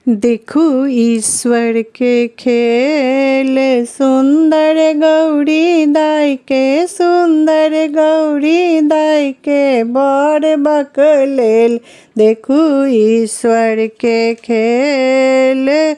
देखू ईश्वर के खेल, सुंदर गौरी दाई के, सुंदर गौरी दाई के बड़ बकलेल। देखू ईश्वर के खेल,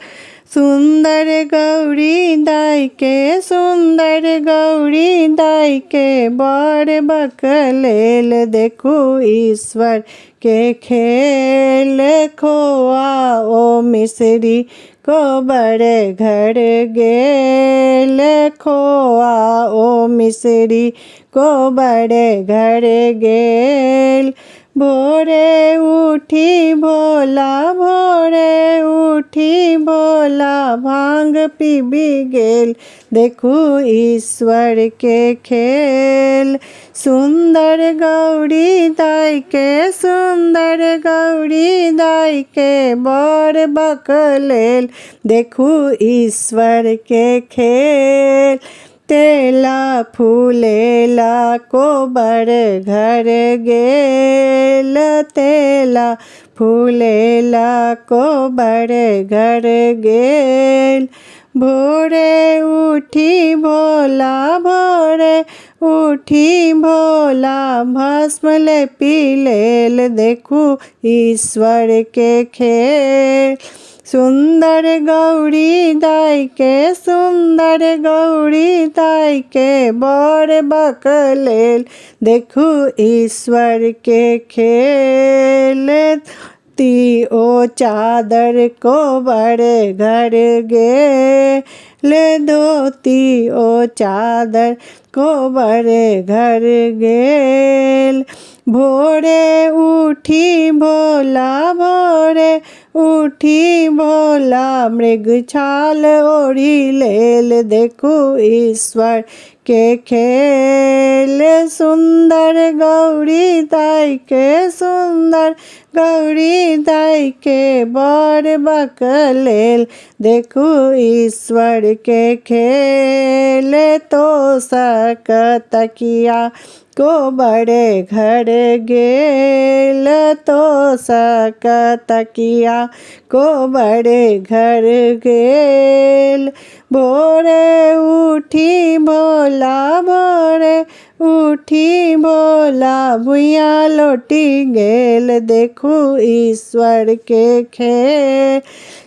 सुंदर गौरी दाई के, सुंदर गौरी दाई के बड़ बकलेल। देखू ईश्वर के खेल, खोआ ओ मिसरी को बड़े घर गेल। खोआ ओ मिसरी को बड़े घर गेल। भोरे उठी भोला, भोरे उठी भोला भांग पीबी गेल। देखू ईश्वर के खेल, सुंदर गौरी दाई के, सुंदर गौरी दाई के बड़ बकलेल। देखू ईश्वर के खेल, तेला फूलेला को बड़ घर गेल। तेला फूलेला को बड़ घर गेल। भोरे उठी भोला, भोरे उठी भोला भस्म ले पी लेल। देखू ईश्वर के खेल, सुंदर गौरी दाई के, सुंदर गौरी दाई के बड़ बकलेल। देखू ईश्वर के खेल, ती ओ चादर को बड़े घर गेल। धोती ओ चादर को बड़े घर गेल। भोरे उठी भोला, भोरे उठी भोला मृग छाल ओढ़ी लेल। देखू ईश्वर के खेल, सुंदर गौरी दाई के, सुंदर गौरी दाई के बड़ बकलेल। देखू ईश्वर के खेल, तो सक तकिया को बड़े घर गेल। तो सक तकिया को बड़े घर गेल। भोरे उठी भोला, भोरे उठी भोला भुइया लौटी गेल। देखू ईश्वर के खेल,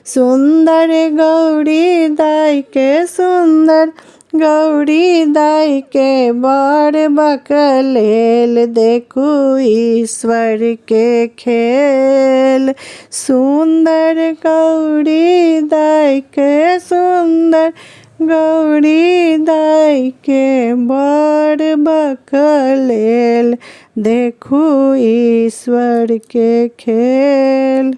सुंदर गौरी दाई के, सुंदर गौरी दाई के बड़ बकलेल। देखू ईश्वर के खेल, सुंदर गौरी दाई के, सुंदर गौरी दाई के बड़ बकलेल। देखू ईश्वर के खेल।